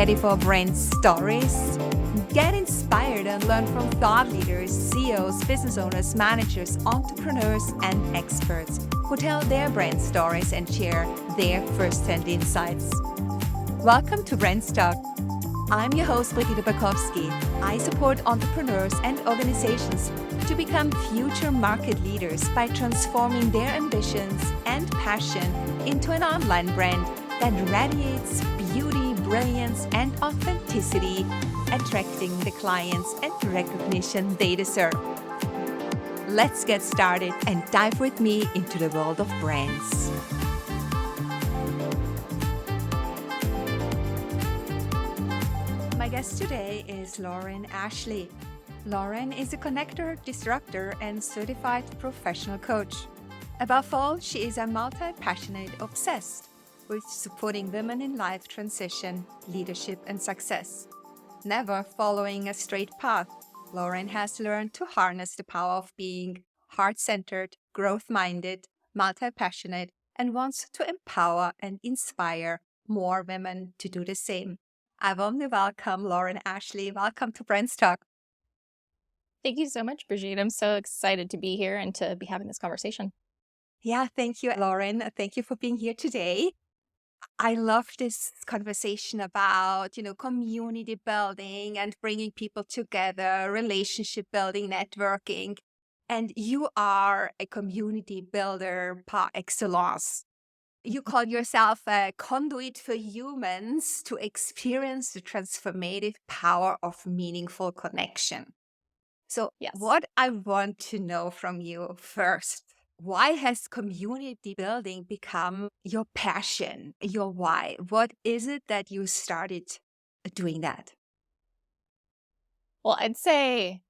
ready for brand stories? Get inspired and learn from thought leaders, CEOs, business owners, managers, entrepreneurs, and experts who tell their brand stories and share their first-hand insights. Welcome to BrandsTalk. I'm your host, Brigitte Bakowski. I support entrepreneurs and organizations to become future market leaders by transforming their ambitions and passion into an online brand that radiates beauty, brilliance, and authenticity, attracting the clients and recognition they deserve. Let's get started and dive with me into the world of brands. My guest today is Lauren Ashley. Lauren is a connector, disruptor, and certified professional coach. Above all, she is a multi-passionate obsessed with supporting women in life transition, leadership, and success. Never following a straight path, Lauren has learned to harness the power of being heart-centered, growth-minded, multi-passionate, and wants to empower and inspire more women to do the same. I warmly welcome Lauren Ashley. Welcome to BrandsTalk. Thank you so much, Brigitte. I'm so excited to be here and to be having this conversation. Yeah, thank you, Lauren. Thank you for being here today. I love this conversation about, community building and bringing people together, relationship building, networking. And you are a community builder par excellence. You call yourself a conduit for humans to experience the transformative power of meaningful connection. So Yes. What I want to know from you first, why has community building become your passion, your why? What is it that you started doing that? Well, I'd say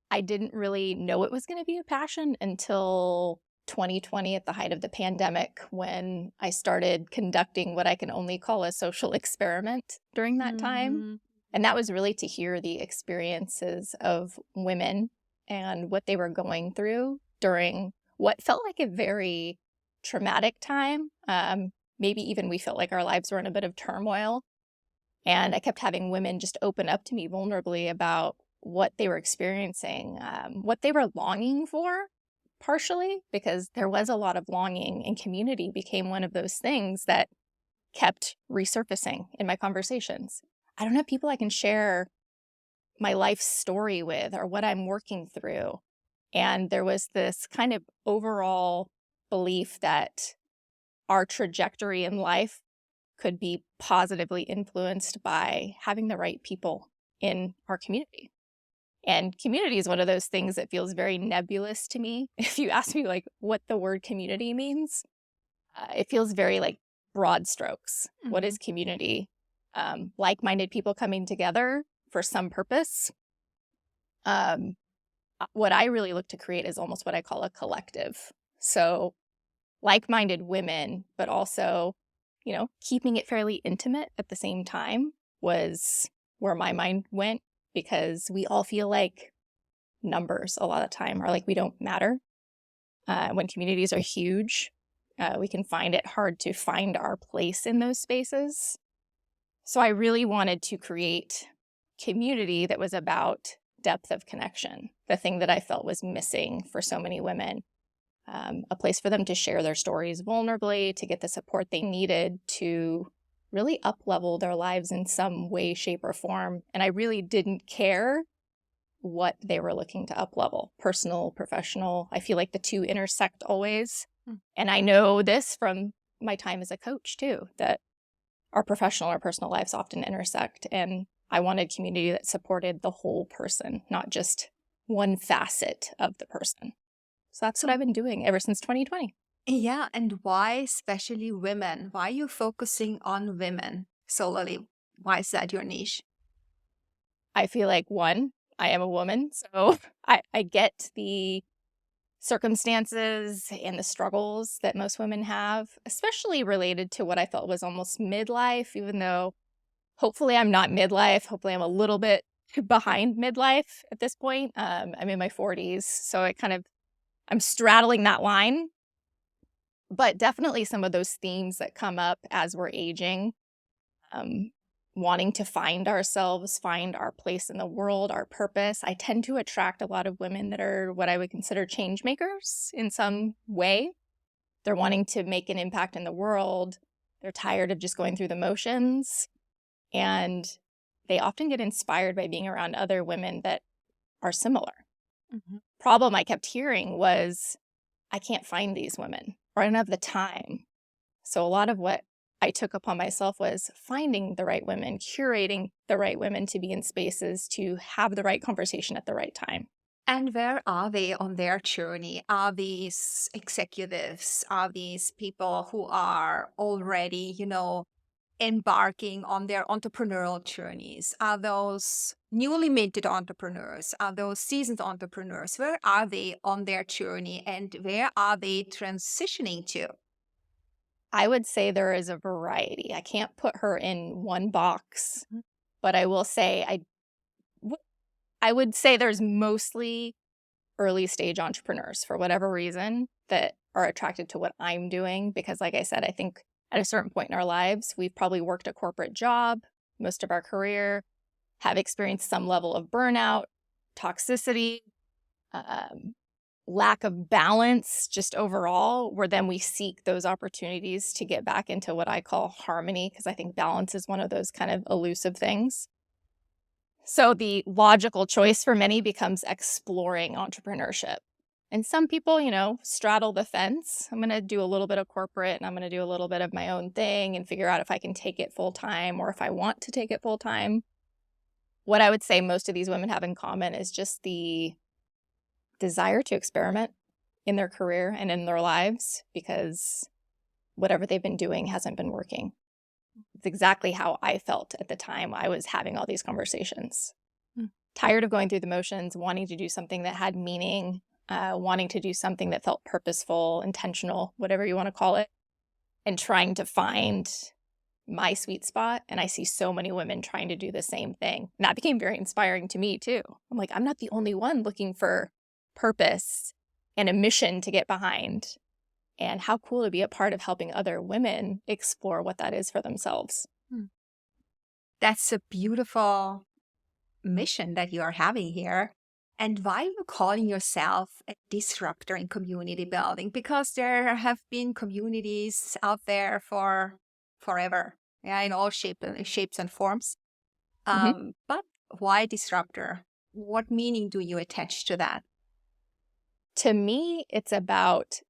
I didn't really know it was going to be a passion until 2020 at the height of the pandemic, when I started conducting what I can only call a social experiment during that time. And that was really to hear the experiences of women and what they were going through during what felt like a very traumatic time. Maybe even we felt like our lives were in a bit of turmoil. And I kept having women just open up to me vulnerably about what they were experiencing, what they were longing for, partially because there was a lot of longing, and community became one of those things that kept resurfacing in my conversations. I don't have people I can share my life story with or what I'm working through. And there was this kind of overall belief that our trajectory in life could be positively influenced by having the right people in our community. And community is one of those things that feels very nebulous to me. If you ask me like what the word community means, it feels very like broad strokes. Mm-hmm. What is community? Like-minded people coming together for some purpose. What I really look to create is almost what I call a collective. So like-minded women, but also, keeping it fairly intimate at the same time was where my mind went, because we all feel like numbers a lot of the time, or like we don't matter. When communities are huge, we can find it hard to find our place in those spaces. So I really wanted to create community that was about depth of connection, the thing that I felt was missing for so many women, a place for them to share their stories vulnerably, to get the support they needed to really up-level their lives in some way, shape, or form. And I really didn't care what they were looking to up-level, personal, professional. I feel like the two intersect always. And I know this from my time as a coach too, that our professional or personal lives often intersect. And I wanted community that supported the whole person, not just one facet of the person. So that's what I've been doing ever since 2020. Yeah. And why especially women? Why are you focusing on women solely? Why is that your niche? I feel like, one, I am a woman, so I get the circumstances and the struggles that most women have, especially related to what I felt was almost midlife, even though hopefully I'm not midlife. Hopefully I'm a little bit behind midlife at this point. I'm in my 40s, so I'm straddling that line. But definitely some of those themes that come up as we're aging, wanting to find ourselves, find our place in the world, our purpose. I tend to attract a lot of women that are what I would consider change makers in some way. They're wanting to make an impact in the world. They're tired of just going through the motions. And they often get inspired by being around other women that are similar. Mhm. Problem I kept hearing was, I can't find these women, or I don't have the time. So a lot of what I took upon myself was finding the right women, curating the right women to be in spaces to have the right conversation at the right time. And where are they on their journey? Are these executives? Are these people who are already, embarking on their entrepreneurial journeys? Are those newly minted entrepreneurs? Are those seasoned entrepreneurs? Where are they on their journey and where are they transitioning to? I would say there is a variety. I can't put her in one box, Mhm. but I will say I would say there's mostly early stage entrepreneurs for whatever reason that are attracted to what I'm doing. Because like I said, I think at a certain point in our lives, we've probably worked a corporate job most of our career, have experienced some level of burnout, toxicity, um, lack of balance just overall, where then we seek those opportunities to get back into what I call harmony, because I think balance is one of those kind of elusive things. So the logical choice for many becomes exploring entrepreneurship. And some people, straddle the fence. I'm going to do a little bit of corporate and I'm going to do a little bit of my own thing and figure out if I can take it full time or if I want to take it full time. What I would say most of these women have in common is just the desire to experiment in their career and in their lives because whatever they've been doing hasn't been working. It's exactly how I felt at the time I was having all these conversations. Mm. Tired of going through the motions, wanting to do something that had meaning, wanting to do something that felt purposeful, intentional, whatever you want to call it, and trying to find my sweet spot. And I see so many women trying to do the same thing. And that became very inspiring to me too. I'm like, I'm not the only one looking for purpose and a mission to get behind. And how cool to be a part of helping other women explore what that is for themselves. That's a beautiful mission that you are having here. And why are you calling yourself a disruptor in community building? Because there have been communities out there for forever, yeah, in all shapes and forms. But why disruptor? What meaning do you attach to that? To me, it's about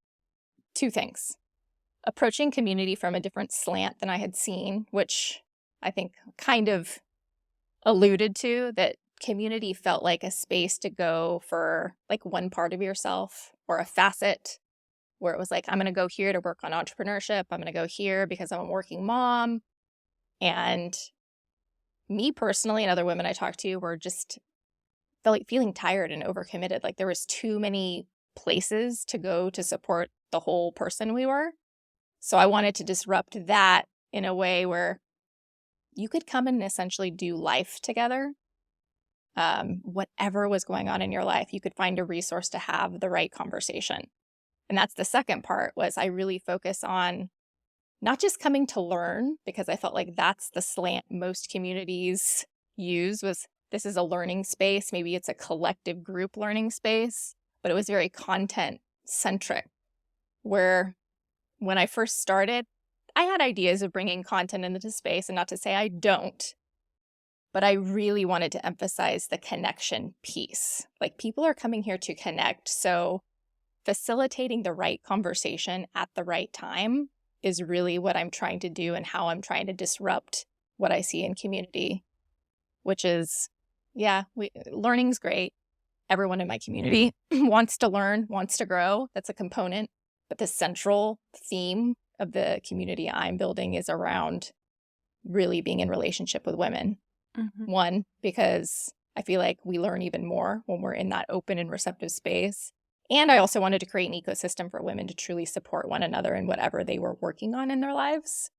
two things. Approaching community from a different slant than I had seen, which I think kind of alluded to that community felt like a space to go for like one part of yourself or a facet where it was like, I'm going to go here to work on entrepreneurship. I'm going to go here because I'm a working mom. And me personally and other women I talked to were just felt like feeling tired and overcommitted. Like there was too many places to go to support the whole person we were. So I wanted to disrupt that in a way where you could come and essentially do life together. Whatever was going on in your life, you could find a resource to have the right conversation. And that's the second part was I really focus on not just coming to learn, because I felt like that's the slant most communities use was this is a learning space. Maybe it's a collective group learning space, but it was very content centric where when I first started, I had ideas of bringing content into space and not to say I don't, but I really wanted to emphasize the connection piece. Like people are coming here to connect. So facilitating the right conversation at the right time is really what I'm trying to do and how I'm trying to disrupt what I see in community, which is, learning's great. Everyone in my community wants to learn, wants to grow. That's a component. But the central theme of the community I'm building is around really being in relationship with women. Mm-hmm. One, because I feel like we learn even more when we're in that open and receptive space. And I also wanted to create an ecosystem for women to truly support one another in whatever they were working on in their lives.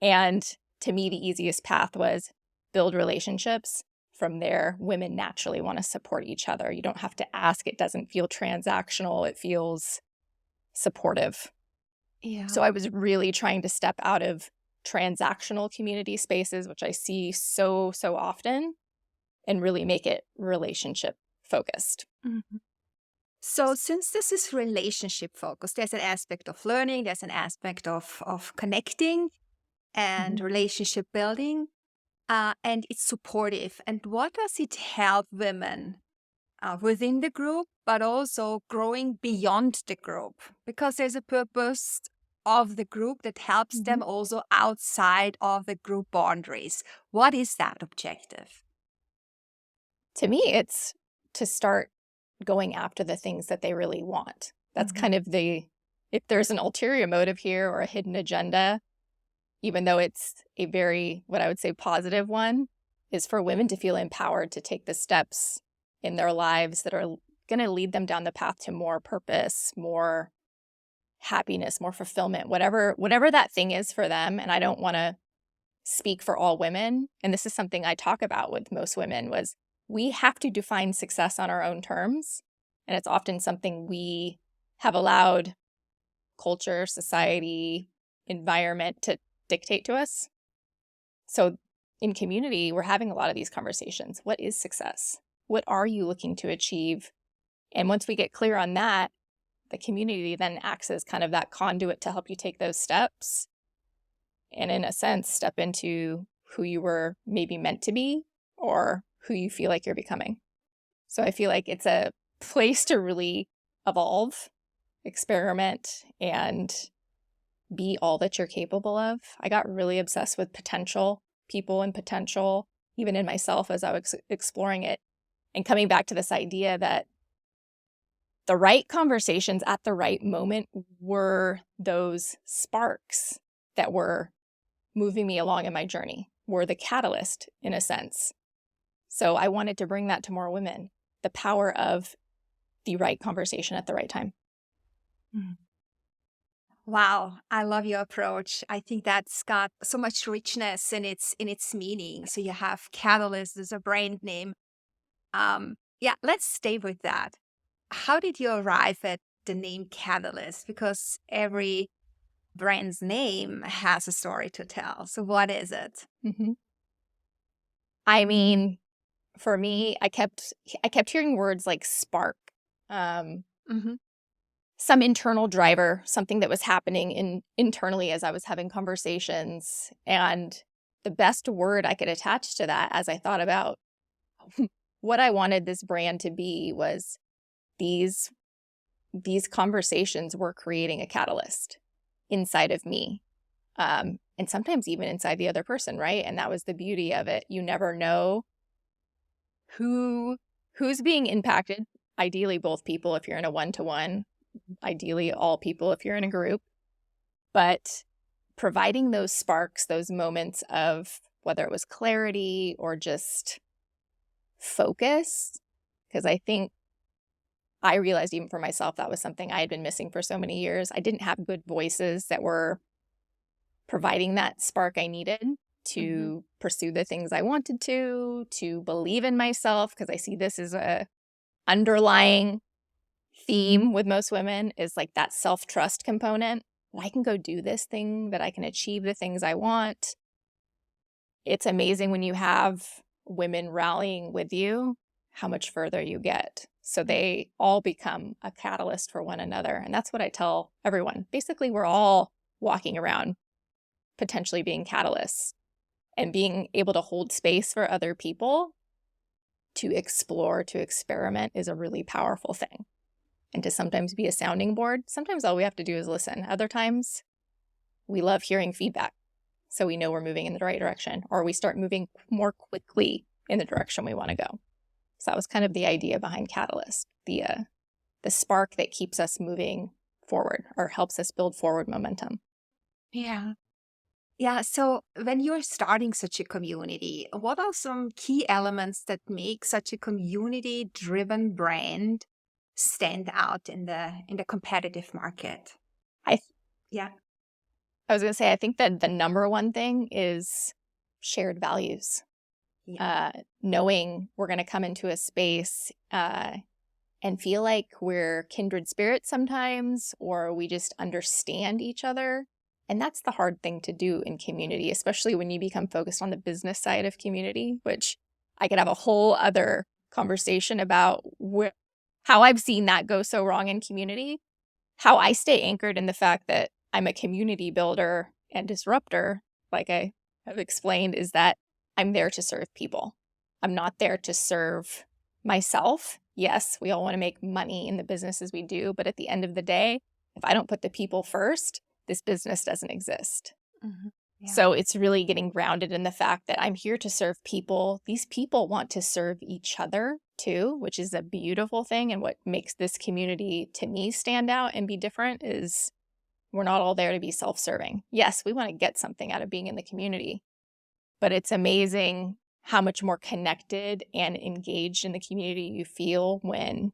And to me, the easiest path was build relationships. From there, women naturally want to support each other. You don't have to ask. It doesn't feel transactional. It feels supportive. Yeah. So I was really trying to step out of transactional community spaces, which I see so often, and really make it relationship focused. Mhm. So since this is relationship focused, there's an aspect of learning, there's an aspect of connecting and relationship building, and it's supportive. And what does it help women within the group, but also growing beyond the group? Because there's a purpose of the group that helps them also outside of the group boundaries. What is that objective? To me, it's to start going after the things that they really want. That's kind of if there's an ulterior motive here or a hidden agenda, even though it's a very, what I would say, positive one, is for women to feel empowered to take the steps in their lives that are going to lead them down the path to more purpose, more happiness, more fulfillment, whatever that thing is for them. And I don't want to speak for all women. And this is something I talk about with most women, was we have to define success on our own terms. And it's often something we have allowed culture, society, environment to dictate to us. So in community, we're having a lot of these conversations. What is success? What are you looking to achieve? And once we get clear on that, the community then acts as kind of that conduit to help you take those steps. And in a sense, step into who you were maybe meant to be or who you feel like you're becoming. So I feel like it's a place to really evolve, experiment, and be all that you're capable of. I got really obsessed with potential, people and potential, even in myself as I was exploring it, and coming back to this idea that the right conversations at the right moment were those sparks that were moving me along in my journey, were the catalyst in a sense. So I wanted to bring that to more women, the power of the right conversation at the right time. Wow, I love your approach. I think that's got so much richness in its meaning. So you have Catalyst as a brand name. Yeah, let's stay with that. How did you arrive at the name Catalyst? Because every brand's name has a story to tell. So what is it? I mean, for me, I kept hearing words like spark, some internal driver, something that was happening internally as I was having conversations. And the best word I could attach to that as I thought about what I wanted this brand to be was these conversations were creating a catalyst inside of me. And sometimes even inside the other person, right? And that was the beauty of it. You never know who's being impacted. Ideally, both people if you're in a one-to-one, ideally all people if you're in a group. But providing those sparks, those moments of whether it was clarity or just focus, because I think I realized even for myself that was something I had been missing for so many years. I didn't have good voices that were providing that spark I needed to pursue the things I wanted to believe in myself, because I see this as a underlying theme with most women is like that self-trust component. That I can go do this thing, that I can achieve the things I want. It's amazing when you have women rallying with you, how much further you get. So they all become a catalyst for one another. And that's what I tell everyone. Basically, we're all walking around potentially being catalysts, and being able to hold space for other people to explore, to experiment is a really powerful thing. And to sometimes be a sounding board. Sometimes all we have to do is listen. Other times we love hearing feedback, so we know we're moving in the right direction, or we start moving more quickly in the direction we want to go. So that was kind of the idea behind Catalyst, the spark that keeps us moving forward or helps us build forward momentum. Yeah. Yeah. So when you're starting such a community, what are some key elements that make such a community-driven brand stand out in the competitive market? Yeah. I was going to say, I think that the number one thing is shared values. Yeah. Knowing we're going to come into a space and feel like we're kindred spirits sometimes, or we just understand each other And that's the hard thing to do in community, especially when you become focused on the business side of community, which I could have a whole other conversation about how I've seen that go so wrong in community. How I stay anchored in the fact that I'm a community builder and disruptor, like I have explained, is that I'm there to serve people. I'm not there to serve myself. Yes, we all want to make money in the businesses we do, but at the end of the day, if I don't put the people first, this business doesn't exist. Mhm. Yeah. So it's really getting grounded in the fact that I'm here to serve people. These people want to serve each other too, which is a beautiful thing. And what makes this community to me stand out and be different is we're not all there to be self-serving. Yes, we want to get something out of being in the community, but it's amazing how much more connected and engaged in the community you feel when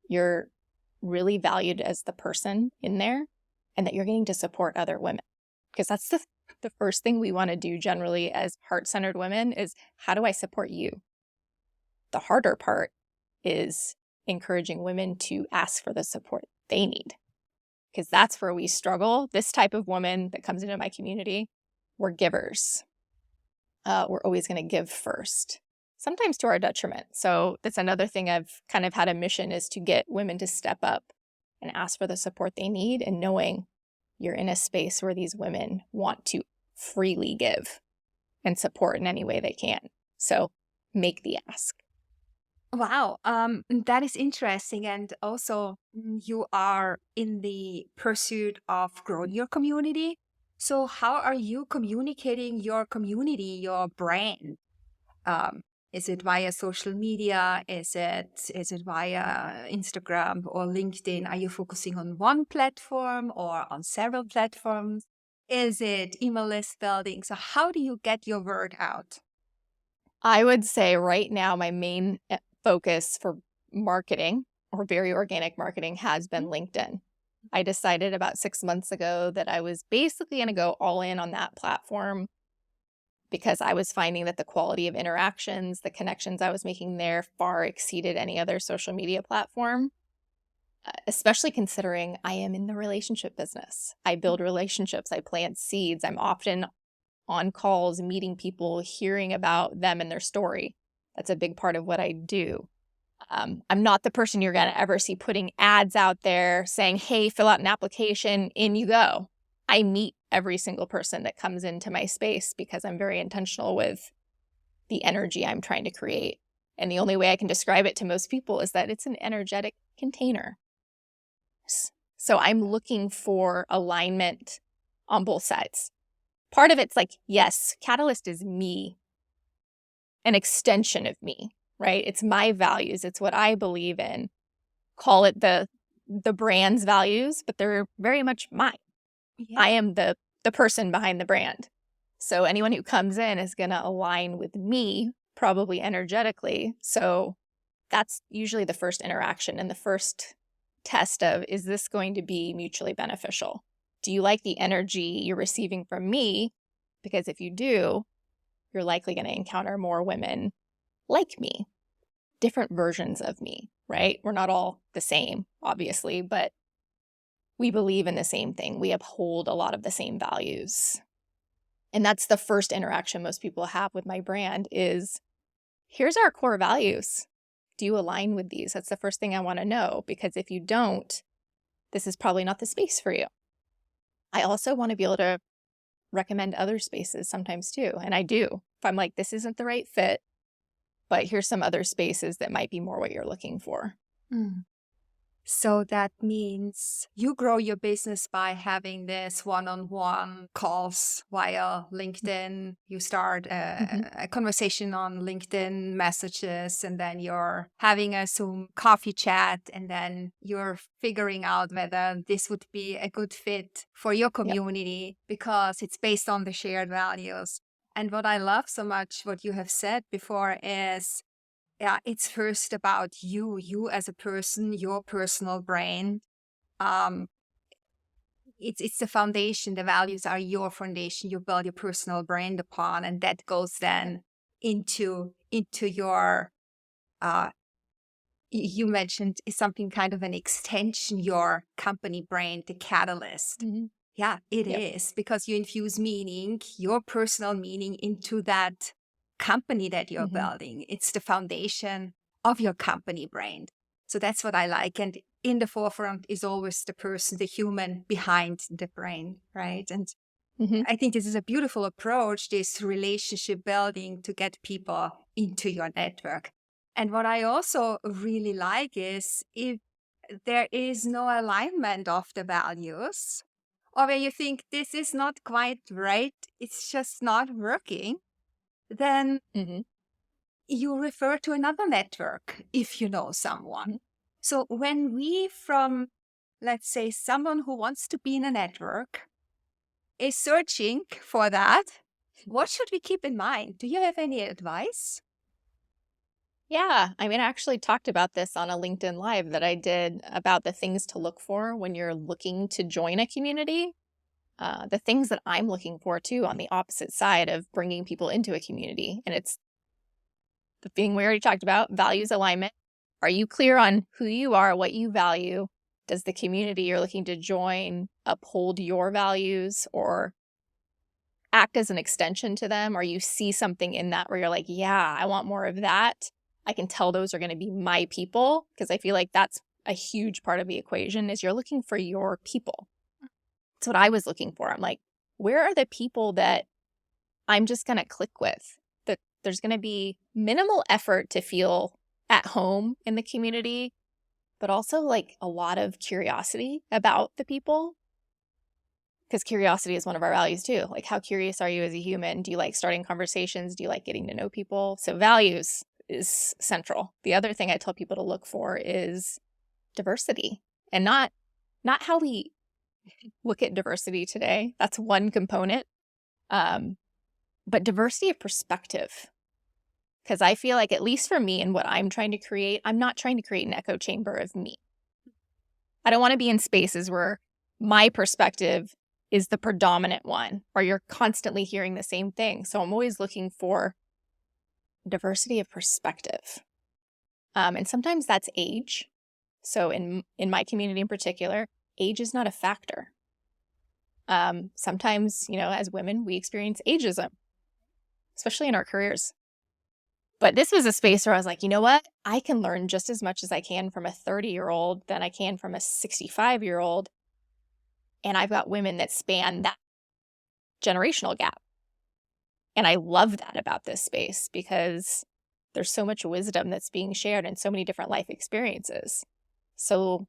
you're really valued as the person in there and that you're getting to support other women. Because that's the first thing we want to do generally as heart-centered women is, how do I support you? The harder part is encouraging women to ask for the support they need, because that's where we struggle. This type of woman that comes into my community, we're givers. We're always going to give first, sometimes to our detriment. So that's another thing I've kind of had a mission, is to get women to step up and ask for the support they need, and knowing you're in a space where these women want to freely give and support in any way they can. So make the ask. Wow, that is interesting. And also, you are in the pursuit of growing your community. So, how are you communicating your community, your brand? Is it via social media? Is it via Instagram or LinkedIn? Are you focusing on one platform or on several platforms? Is it email list building? So, how do you get your word out? I would say right now, my main focus for marketing, or very organic marketing, has been LinkedIn. I decided about 6 months ago that I was basically going to go all in on that platform, because I was finding that the quality of interactions, the connections I was making there, far exceeded any other social media platform, especially considering I am in the relationship business. I build relationships, I plant seeds. I'm often on calls, meeting people, hearing about them and their story. That's a big part of what I do. I'm not the person you're going to ever see putting ads out there saying, hey, fill out an application, in you go. I meet every single person that comes into my space because I'm very intentional with the energy I'm trying to create. And the only way I can describe it to most people is that it's an energetic container. So I'm looking for alignment on both sides. Part of it's like, yes, Catalyst is me, an extension of me, right? It's my values. It's what I believe in. Call it the brand's values, but they're very much mine. Yeah. I am the person behind the brand. So anyone who comes in is going to align with me, probably energetically. So that's usually the first interaction and the first test of, is this going to be mutually beneficial? Do you like the energy you're receiving from me? Because if you do, you're likely going to encounter more women like me, different versions of me, right? We're not all the same, obviously, but we believe in the same thing. We uphold a lot of the same values. And that's the first interaction most people have with my brand is, here's our core values. Do you align with these? That's the first thing I want to know, because if you don't, this is probably not the space for you. I also want to be able to recommend other spaces sometimes too. And I do. If I'm like, this isn't the right fit, but here's some other spaces that might be more what you're looking for. So that means you grow your business by having this one-on-one calls via LinkedIn. You start a conversation on LinkedIn messages, and then you're having a Zoom coffee chat, and then you're figuring out whether this would be a good fit for your community because it's based on the shared values. And what I love so much, what you have said before, is it's first about you as a person, your personal brand. It's the foundation. The values are your foundation. You build your personal brand upon, and that goes then into your. You mentioned something kind of an extension, your company brand, the Catalyst. Yeah, it Yep. is, because you infuse meaning, your personal meaning, into that company that you're Hmm. building. It's the foundation of your company brand. So that's what I like. And in the forefront is always the person, the human behind the brand, right? And Hmm. I think this is a beautiful approach, this relationship building to get people into your network. And what I also really like is if there is no alignment of the values, or when you think this is not quite right, it's just not working, then Hmm. you refer to another network if you know someone. So when we, from, let's say, someone who wants to be in a network is searching for that, what should we keep in mind? Do you have any advice? Yeah, I mean, I actually talked about this on a LinkedIn Live that I did about the things to look for when you're looking to join a community. The things that I'm looking for too on the opposite side of bringing people into a community. And it's the thing we already talked about, values alignment. Are you clear on who you are, what you value? Does the community you're looking to join uphold your values or act as an extension to them? Or you see something in that where you're like, yeah, I want more of that. I can tell those are going to be my people, because I feel like that's a huge part of the equation is you're looking for your people. That's what I was looking for. I'm like, where are the people that I'm just going to click with? That there's going to be minimal effort to feel at home in the community, but also like a lot of curiosity about the people. Because curiosity is one of our values too. Like, how curious are you as a human? Do you like starting conversations? Do you like getting to know people? So values is central. The other thing I tell people to look for is diversity, and not how we look at diversity today. That's one component. But diversity of perspective. Because I feel like, at least for me and what I'm trying to create, I'm not trying to create an echo chamber of me. I don't want to be in spaces where my perspective is the predominant one, or you're constantly hearing the same thing. So I'm always looking for diversity of perspective. And sometimes that's age. So in my community in particular, age is not a factor. Sometimes, as women, we experience ageism, especially in our careers. But this was a space where I was like, you know what? I can learn just as much as I can from a 30-year-old than I can from a 65-year-old. And I've got women that span that generational gap. And I love that about this space, because there's so much wisdom that's being shared and so many different life experiences. So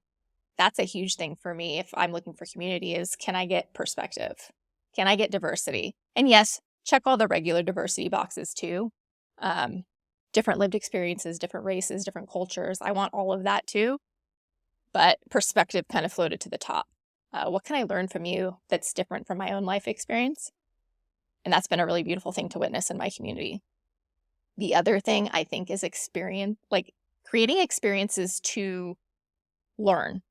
that's a huge thing for me if I'm looking for community is, can I get perspective? Can I get diversity? And yes, check all the regular diversity boxes too. Different lived experiences, different races, different cultures. I want all of that too. But perspective kind of floated to the top. What can I learn from you that's different from my own life experience? And that's been a really beautiful thing to witness in my community. The other thing I think is experience, like creating experiences to learn.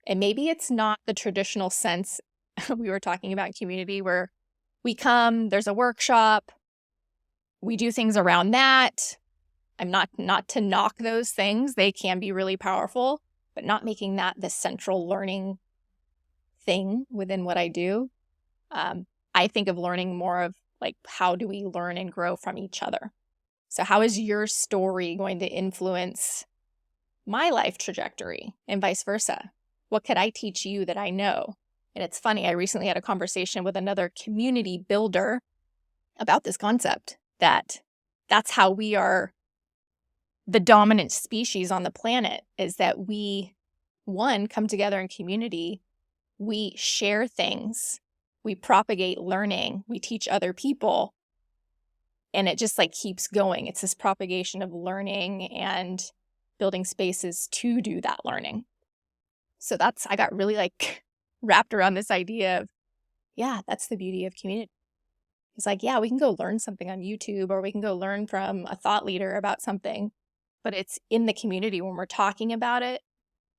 And maybe it's not the traditional sense we were talking about in community where we come, there's a workshop, we do things around that. I'm not to knock those things. They can be really powerful, but not making that the central learning thing within what I do. I think of learning more of like, how do we learn and grow from each other? So how is your story going to influence my life trajectory and vice versa? What could I teach you that I know? And it's funny, I recently had a conversation with another community builder about this concept, that's how we are the dominant species on the planet, is that we, one, come together in community, we share things, we propagate learning, we teach other people, and it just like keeps going. It's this propagation of learning and building spaces to do that learning. So I got really like wrapped around this idea of, yeah, that's the beauty of community. It's like, yeah, we can go learn something on YouTube, or we can go learn from a thought leader about something, but it's in the community when we're talking about it,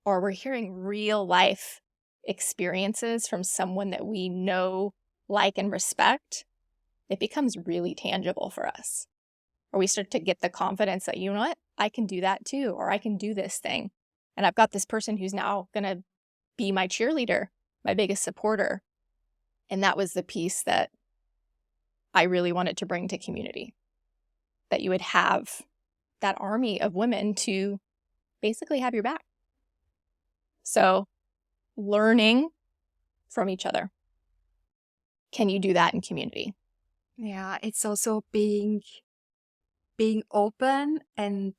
or we're hearing real life experiences from someone that we know, like, and respect. It becomes really tangible for us. Or we start to get the confidence that, you know what, I can do that too, or I can do this thing. And I've got this person who's now going to be my cheerleader, my biggest supporter. And that was the piece that I really wanted to bring to community, that you would have that army of women to basically have your back. So learning from each other. Can you do that in community? Yeah, it's also being open, and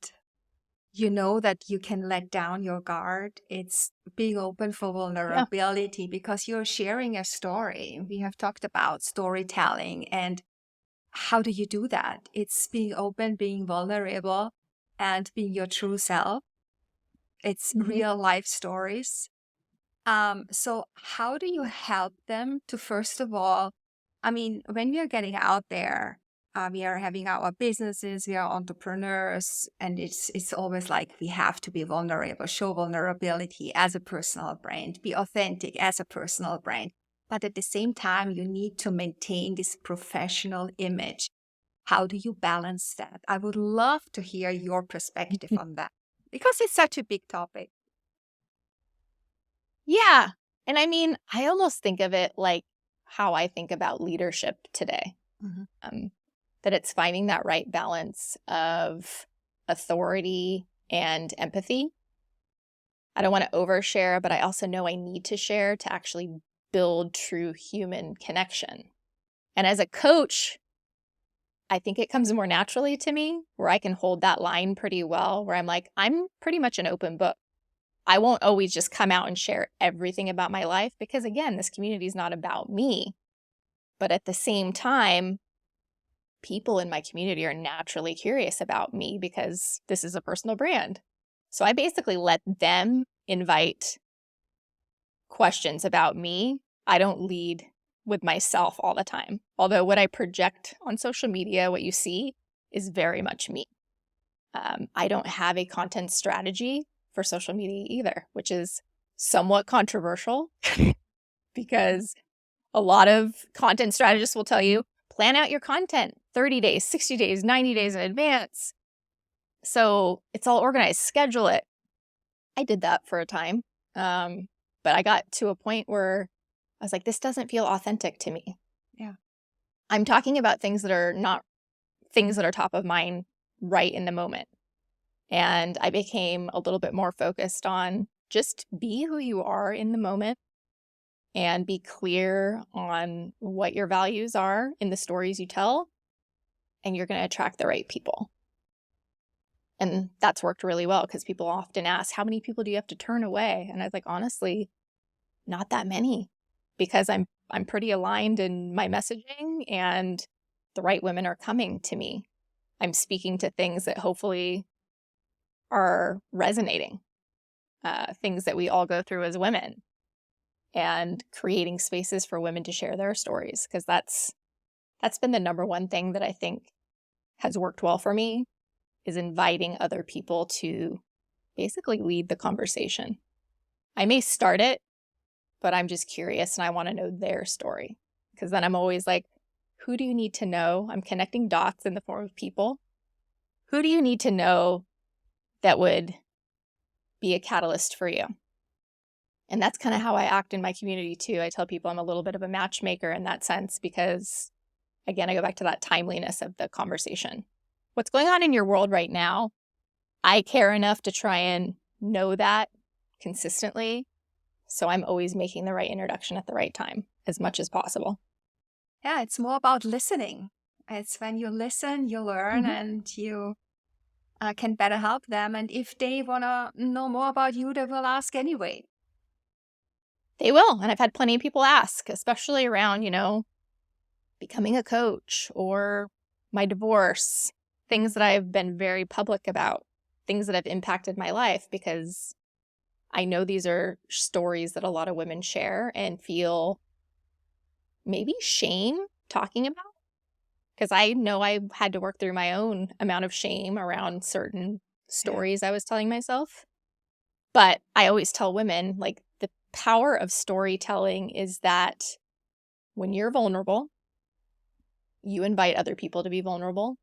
you know that you can let down your guard. It's being open for vulnerability because you're sharing a story. We have talked about storytelling, and how do you do that? It's being open, being vulnerable, and being your true self. It's real life stories. So how do you help them to, first of all, I mean, when we are getting out there, we are having our businesses, we are entrepreneurs, and it's always like we have to be vulnerable, show vulnerability as a personal brand, be authentic as a personal brand. But at the same time, you need to maintain this professional image. How do you balance that? I would love to hear your perspective on that because it's such a big topic. Yeah. And I mean, I almost think of it like how I think about leadership today. That it's finding that right balance of authority and empathy. I don't want to overshare, but I also know I need to share to actually build true human connection. And as a coach, I think it comes more naturally to me where I can hold that line pretty well, where I'm like, I'm pretty much an open book. I won't always just come out and share everything about my life because, again, this community is not about me. But at the same time, people in my community are naturally curious about me because this is a personal brand. So I basically let them invite questions about me. I don't lead with myself all the time. Although what I project on social media, what you see, is very much me. I don't have a content strategy for social media either, which is somewhat controversial because a lot of content strategists will tell you, plan out your content 30 days, 60 days, 90 days in advance. So it's all organized, schedule it. I did that for a time. But I got to a point where I was like, this doesn't feel authentic to me. Yeah. I'm talking about things that are not things that are top of mind right in the moment. And I became a little bit more focused on just be who you are in the moment and be clear on what your values are in the stories you tell, and you're going to attract the right people. And that's worked really well because people often ask, how many people do you have to turn away? And I was like, honestly, not that many, because I'm pretty aligned in my messaging and the right women are coming to me. I'm speaking to things that hopefully are resonating, things that we all go through as women, and creating spaces for women to share their stories, because that's been the number one thing that I think has worked well for me, is inviting other people to basically lead the conversation. I may start it, but I'm just curious and I want to know their story, because then I'm always like, who do you need to know? I'm connecting dots in the form of people. Who do you need to know that would be a catalyst for you? And that's kind of how I act in my community too. I tell people I'm a little bit of a matchmaker in that sense because, again, I go back to that timeliness of the conversation. What's going on in your world right now, I care enough to try and know that consistently. So I'm always making the right introduction at the right time as much as possible. Yeah, it's more about listening. It's when you listen, you learn, and you can better help them. And if they want to know more about you, they will ask anyway. They will. And I've had plenty of people ask, especially around, becoming a coach or my divorce, things that I've been very public about, things that have impacted my life, because I know these are stories that a lot of women share and feel maybe shame talking about. Because I know I had to work through my own amount of shame around certain stories I was telling myself. But I always tell women, like, the power of storytelling is that when you're vulnerable, you invite other people to be vulnerable,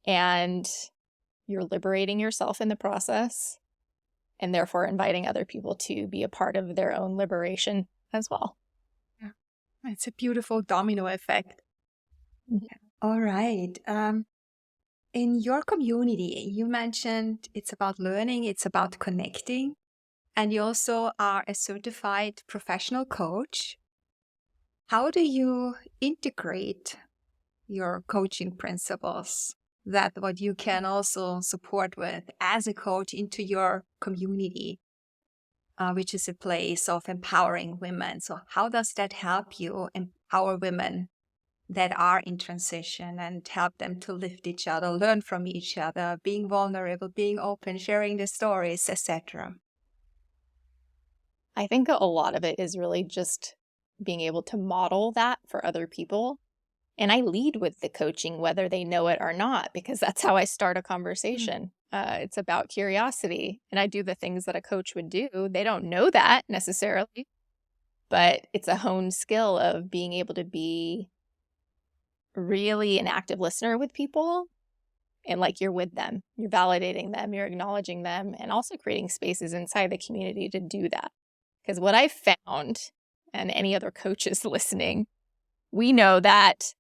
and you're liberating yourself in the process, and therefore inviting other people to be a part of their own liberation as well. It's a beautiful domino effect. All right. In your community, you mentioned it's about learning, it's about connecting, and you also are a certified professional coach. How do you integrate your coaching principles, that what you can also support with as a coach, into your community, which is a place of empowering women? So how does that help you empower women that are in transition and help them to lift each other, learn from each other, being vulnerable, being open, sharing their stories, etc.? I think a lot of it is really just being able to model that for other people. And I lead with the coaching, whether they know it or not, because that's how I start a conversation. It's about curiosity. And I do the things that a coach would do. They don't know that necessarily, but it's a honed skill of being able to be really an active listener with people. And like you're with them, you're validating them, you're acknowledging them, and also creating spaces inside the community to do that. Because what I found, and any other coaches listening, we know that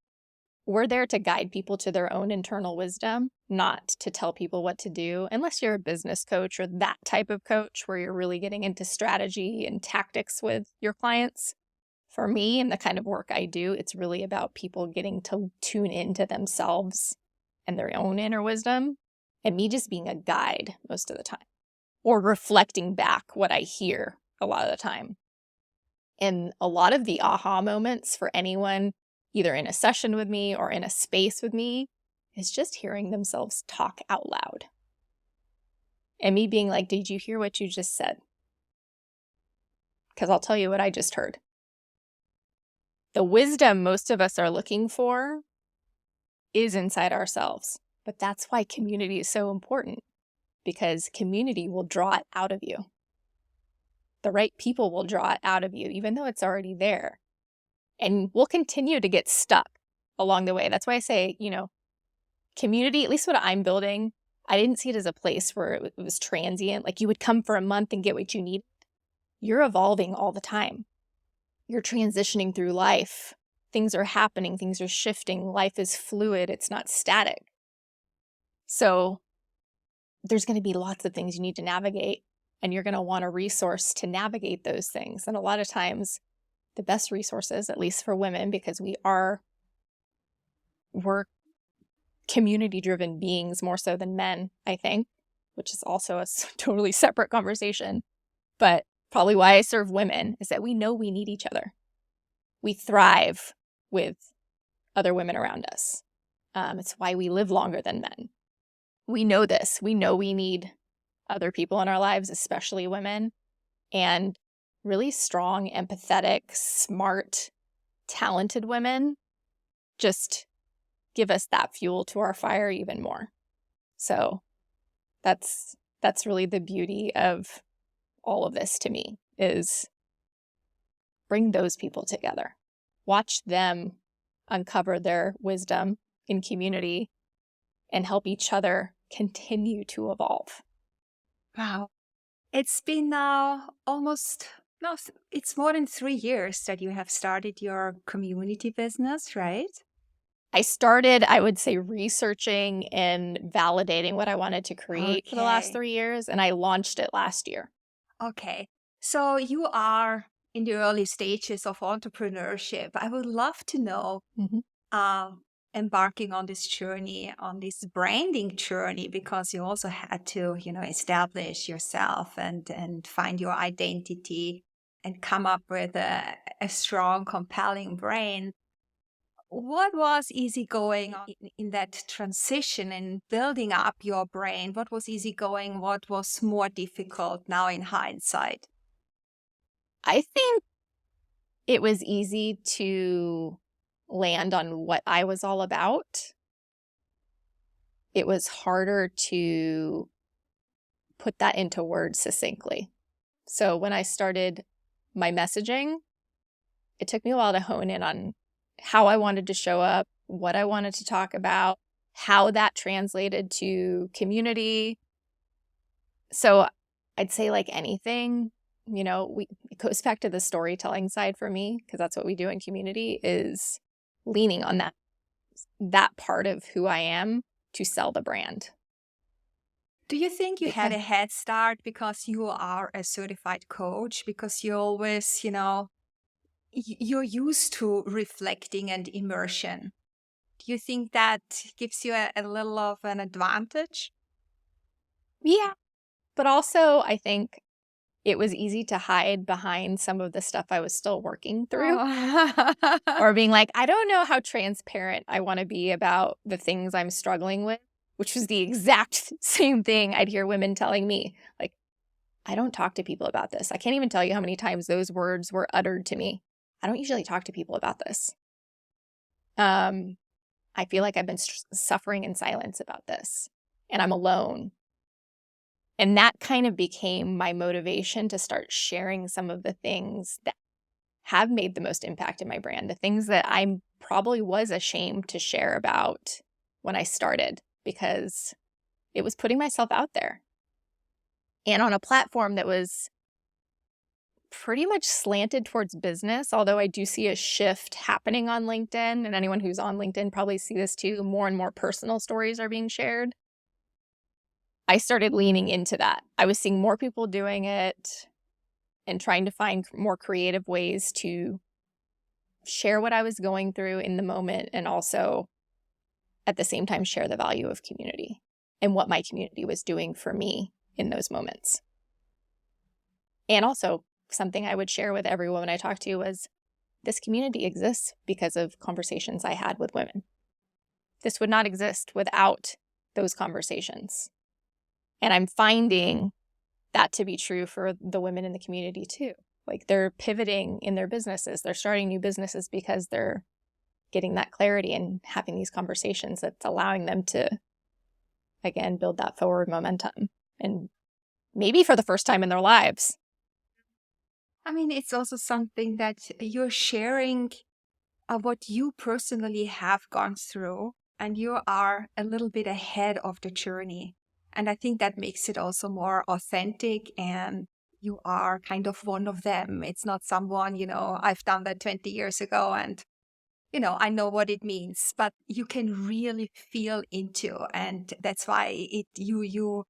we're there to guide people to their own internal wisdom, not to tell people what to do, unless you're a business coach or that type of coach where you're really getting into strategy and tactics with your clients. For me and the kind of work I do, it's really about people getting to tune into themselves and their own inner wisdom, and me just being a guide most of the time, or reflecting back what I hear a lot of the time. And a lot of the aha moments for anyone, either in a session with me or in a space with me, is just hearing themselves talk out loud. And me being like, did you hear what you just said? Because I'll tell you what I just heard. The wisdom most of us are looking for is inside ourselves. But that's why community is so important, because community will draw it out of you. The right people will draw it out of you, even though it's already there. And we'll continue to get stuck along the way. That's why I say, community, at least what I'm building, I didn't see it as a place where it was transient. Like you would come for a month and get what you need. You're evolving all the time. You're transitioning through life. Things are happening. Things are shifting. Life is fluid. It's not static. So there's going to be lots of things you need to navigate, and you're going to want a resource to navigate those things. And a lot of times, the best resources, at least for women, because we're community-driven beings more so than men, I think, which is also a totally separate conversation. But probably why I serve women is that we know we need each other. We thrive with other women around us. It's why we live longer than men. We know this. We know we need other people in our lives, especially women, and really strong, empathetic, smart, talented women just give us that fuel to our fire even more. So that's really the beauty of all of this to me, is bring those people together. Watch them uncover their wisdom in community and help each other continue to evolve. Wow. It's been now it's more than 3 years that you have started your community business, right? I started, I would say, researching and validating what I wanted to create for the last Okay. 3 years, and I launched it last year. Okay. So you are in the early stages of entrepreneurship. I would love to know, embarking on this journey, on this branding journey, because you also had to, establish yourself and find your identity and come up with a strong, compelling brand. What was easygoing in that transition and building up your brand? What was easygoing? What was more difficult now in hindsight? I think it was easy to land on what I was all about. It was harder to put that into words succinctly. So when I started my messaging, it took me a while to hone in on how I wanted to show up, what I wanted to talk about, how that translated to community. So I'd say, like anything, it goes back to the storytelling side for me, because that's what we do in community, is leaning on that part of who I am to sell the brand. Do you think you had Because a head start because you are a certified coach? Because you always, you're used to reflecting and immersion. Do you think that gives you a little of an advantage? yeah, but also I think it was easy to hide behind some of the stuff I was still working through, Oh. or being like, I don't know how transparent I want to be about the things I'm struggling with, which was the exact same thing I'd hear women telling me. Like, I don't talk to people about this. I can't even tell you how many times those words were uttered to me. I don't usually talk to people about this. I feel like I've been suffering in silence about this, and I'm alone. And that kind of became my motivation to start sharing some of the things that have made the most impact in my brand, the things that I probably was ashamed to share about when I started, because it was putting myself out there and on a platform that was pretty much slanted towards business, although I do see a shift happening on LinkedIn, and anyone who's on LinkedIn probably see this too. More and more personal stories are being shared. I started leaning into that. I was seeing more people doing it and trying to find more creative ways to share what I was going through in the moment, and also at the same time share the value of community and what my community was doing for me in those moments. And also, something I would share with every woman I talked to was, this community exists because of conversations I had with women. This would not exist without those conversations. And I'm finding that to be true for the women in the community too. Like, they're pivoting in their businesses. They're starting new businesses because they're getting that clarity and having these conversations that's allowing them to, again, build that forward momentum. And maybe for the first time in their lives. I mean, it's also something that you're sharing what you personally have gone through, and you are a little bit ahead of the journey. And I think that makes it also more authentic, and you are kind of one of them. It's not someone, I've done that 20 years ago and, I know what it means, but you can really feel into, and that's why you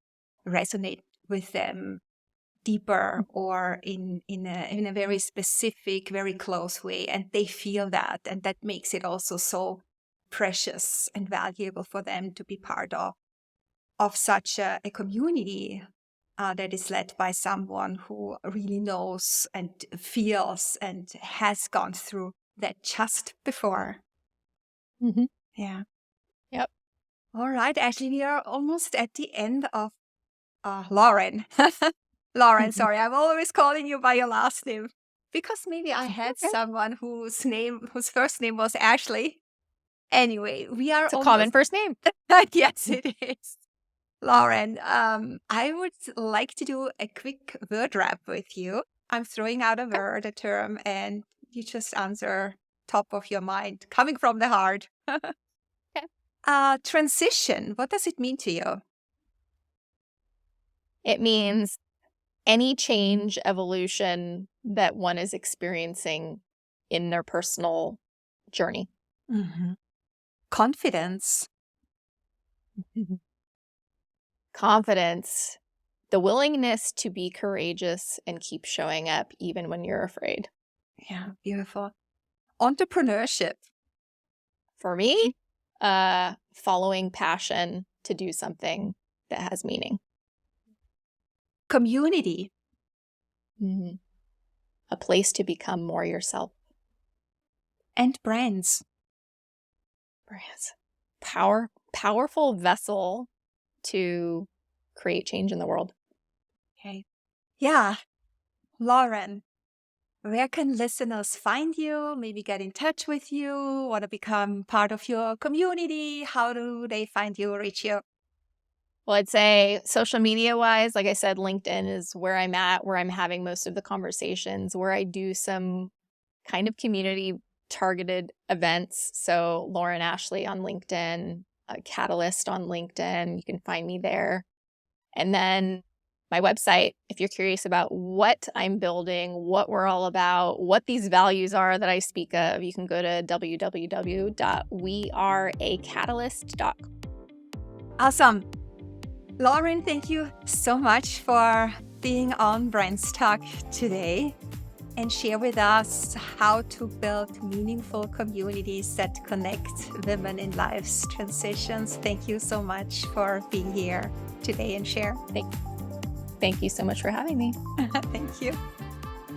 resonate with them deeper, or in a very specific, very close way, and they feel that, and that makes it also so precious and valuable for them to be part of such a community that is led by someone who really knows and feels and has gone through that just before. Mm-hmm. Yeah. Yep. All right, Ashley, we are almost at the end of Lauren. Lauren, sorry, I'm always calling you by your last name because maybe I had Okay. someone whose first name was Ashley. Anyway, we are It's a almost. common first name. Yes, it is. Lauren, I would like to do a quick word wrap with you. I'm throwing out a word, a term, and you just answer top of your mind, coming from the heart. Okay. Transition, what does it mean to you? It means any change, evolution that one is experiencing in their personal journey. Mm-hmm. Confidence. Confidence, the willingness to be courageous and keep showing up even when you're afraid. Yeah, beautiful. Entrepreneurship. For me, following passion to do something that has meaning. Community. Mm-hmm. A place to become more yourself. And brands. Brands. Powerful vessel to create change in the world. Okay. Yeah. Lauren, where can listeners find you? Maybe get in touch with you? Want to become part of your community? How do they find you, reach you? Well, I'd say social media wise, like I said, LinkedIn is where I'm at, where I'm having most of the conversations, where I do some kind of community targeted events. So Lauren Ashley on LinkedIn, Catalyst on LinkedIn, you can find me there. And then my website, if you're curious about what I'm building, what we're all about, what these values are that I speak of, you can go to www.weareacatalyst.com. Awesome. Lauren, thank you so much for being on BrandsTalk today and share with us how to build meaningful communities that connect women in life's transitions. Thank you so much for being here today and share. Thank you so much for having me. Thank you.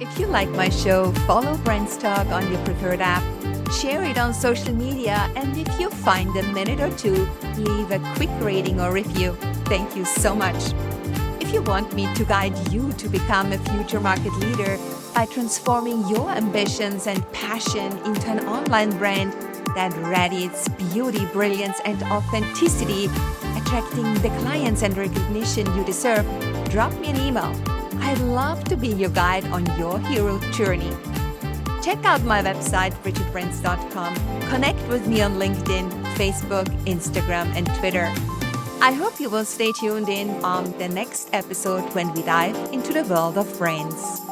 If you like my show, follow BrandsTalk on your preferred app, share it on social media, and if you find a minute or two, leave a quick rating or review. Thank you so much. If you want me to guide you to become a future market leader by transforming your ambitions and passion into an online brand that radiates beauty, brilliance, and authenticity, attracting the clients and recognition you deserve, drop me an email. I'd love to be your guide on your hero journey. Check out my website, bridgetbrands.com. Connect with me on LinkedIn, Facebook, Instagram, and Twitter. I hope you will stay tuned in on the next episode when we dive into the world of brands.